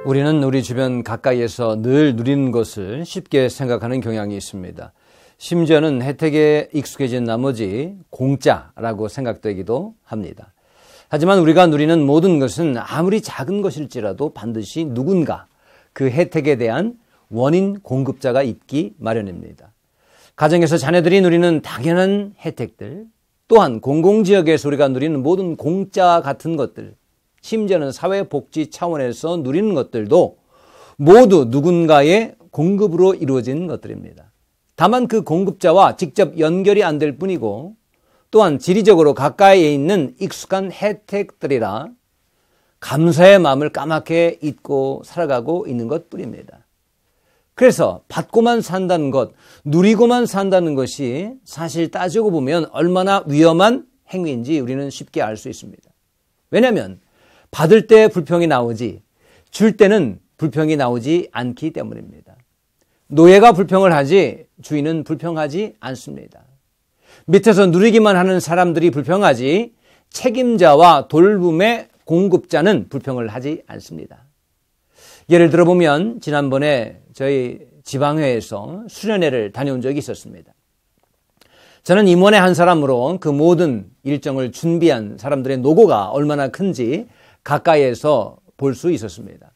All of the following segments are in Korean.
우리는 우리 주변 가까이에서 늘 누리는 것을 쉽게 생각하는 경향이 있습니다. 심지어는 혜택에 익숙해진 나머지 공짜라고 생각되기도 합니다. 하지만 우리가 누리는 모든 것은 아무리 작은 것일지라도 반드시 누군가 그 혜택에 대한 원인 공급자가 있기 마련입니다. 가정에서 자녀들이 누리는 당연한 혜택들, 또한 공공지역에서 우리가 누리는 모든 공짜 같은 것들, 심지어는 사회복지 차원에서 누리는 것들도 모두 누군가의 공급으로 이루어진 것들입니다. 다만 그 공급자와 직접 연결이 안 될 뿐이고, 또한 지리적으로 가까이에 있는 익숙한 혜택들이라 감사의 마음을 까맣게 잊고 살아가고 있는 것뿐입니다. 그래서 받고만 산다는 것, 누리고만 산다는 것이 사실 따지고 보면 얼마나 위험한 행위인지 우리는 쉽게 알 수 있습니다. 왜냐하면 받을 때 불평이 나오지 줄 때는 불평이 나오지 않기 때문입니다. 노예가 불평을 하지 주인은 불평하지 않습니다. 밑에서 누리기만 하는 사람들이 불평하지 책임자와 돌봄의 공급자는 불평을 하지 않습니다. 예를 들어보면 지난번에 저희 지방회에서 수련회를 다녀온 적이 있었습니다. 저는 임원의 한 사람으로 그 모든 일정을 준비한 사람들의 노고가 얼마나 큰지 가까이에서 볼 수 있었습니다.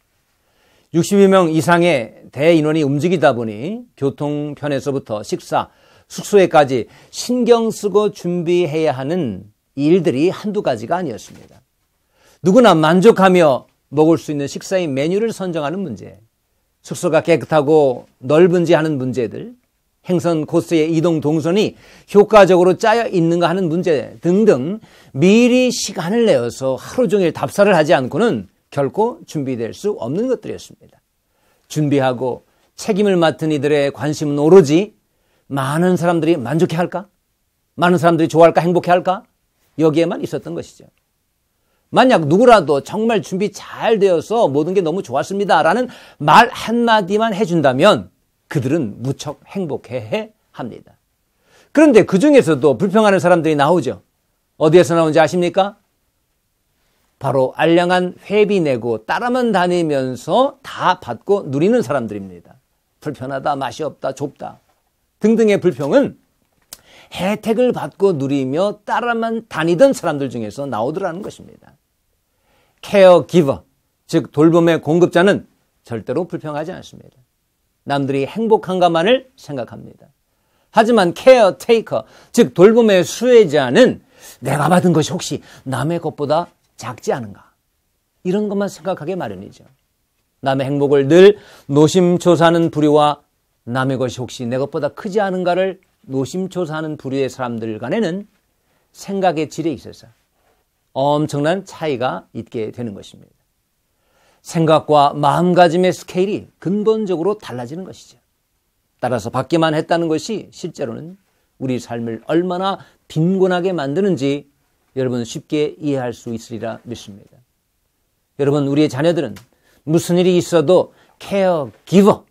62명 이상의 대인원이 움직이다 보니 교통편에서부터 식사, 숙소에까지 신경 쓰고 준비해야 하는 일들이 한두 가지가 아니었습니다. 누구나 만족하며 먹을 수 있는 식사의 메뉴를 선정하는 문제, 숙소가 깨끗하고 넓은지 하는 문제들, 행선 코스의 이동 동선이 효과적으로 짜여 있는가 하는 문제 등등 미리 시간을 내어서 하루 종일 답사를 하지 않고는 결코 준비될 수 없는 것들이었습니다. 준비하고 책임을 맡은 이들의 관심은 오로지 많은 사람들이 만족해할까? 많은 사람들이 좋아할까? 행복해할까? 여기에만 있었던 것이죠. 만약 누구라도 정말 준비 잘 되어서 모든 게 너무 좋았습니다라는 말 한마디만 해준다면 그들은 무척 행복해 합니다. 그런데 그 중에서도 불평하는 사람들이 나오죠. 어디에서 나오는지 아십니까? 바로 알량한 회비 내고 따라만 다니면서 다 받고 누리는 사람들입니다. 불편하다, 맛이 없다, 좁다 등등의 불평은 혜택을 받고 누리며 따라만 다니던 사람들 중에서 나오더라는 것입니다. 케어기버, 즉 돌봄의 공급자는 절대로 불평하지 않습니다. 남들이 행복한가만을 생각합니다. 하지만 케어테이커, 즉 돌봄의 수혜자는 내가 받은 것이 혹시 남의 것보다 작지 않은가? 이런 것만 생각하게 마련이죠. 남의 행복을 늘 노심초사하는 부류와 남의 것이 혹시 내 것보다 크지 않은가를 노심초사하는 부류의 사람들 간에는 생각의 질에 있어서 엄청난 차이가 있게 되는 것입니다. 생각과 마음가짐의 스케일이 근본적으로 달라지는 것이죠. 따라서 받기만 했다는 것이 실제로는 우리 삶을 얼마나 빈곤하게 만드는지 여러분 쉽게 이해할 수 있으리라 믿습니다. 여러분, 우리의 자녀들은 무슨 일이 있어도 케어기버,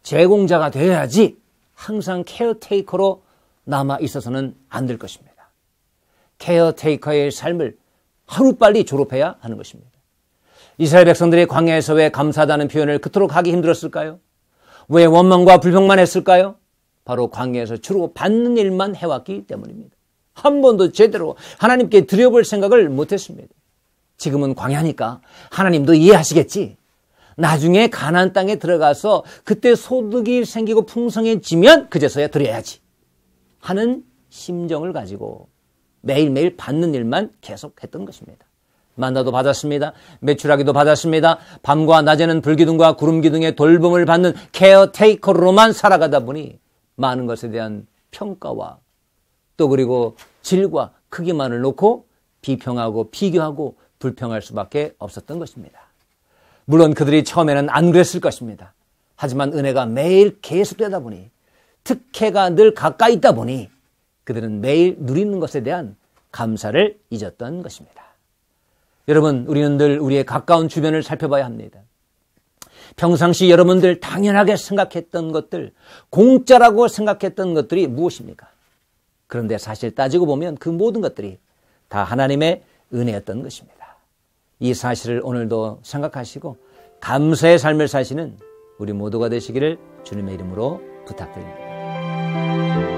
제공자가 되어야지 항상 케어테이커로 남아 있어서는 안 될 것입니다. 케어테이커의 삶을 하루빨리 졸업해야 하는 것입니다. 이스라엘 백성들의 광야에서 왜 감사하다는 표현을 그토록 하기 힘들었을까요? 왜 원망과 불평만 했을까요? 바로 광야에서 주로 받는 일만 해왔기 때문입니다. 한 번도 제대로 하나님께 드려볼 생각을 못했습니다. 지금은 광야니까 하나님도 이해하시겠지. 나중에 가나안 땅에 들어가서 그때 소득이 생기고 풍성해지면 그제서야 드려야지 하는 심정을 가지고 매일매일 받는 일만 계속했던 것입니다. 만나도 받았습니다. 매출하기도 받았습니다. 밤과 낮에는 불기둥과 구름기둥의 돌봄을 받는 케어테이커로만 살아가다 보니 많은 것에 대한 평가와 또 그리고 질과 크기만을 놓고 비평하고 비교하고 불평할 수밖에 없었던 것입니다. 물론 그들이 처음에는 안 그랬을 것입니다. 하지만 은혜가 매일 계속되다 보니 특혜가 늘 가까이 있다 보니 그들은 매일 누리는 것에 대한 감사를 잊었던 것입니다. 여러분, 우리는 늘 우리의 가까운 주변을 살펴봐야 합니다. 평상시 여러분들 당연하게 생각했던 것들, 공짜라고 생각했던 것들이 무엇입니까? 그런데 사실 따지고 보면 그 모든 것들이 다 하나님의 은혜였던 것입니다. 이 사실을 오늘도 생각하시고 감사의 삶을 사시는 우리 모두가 되시기를 주님의 이름으로 부탁드립니다.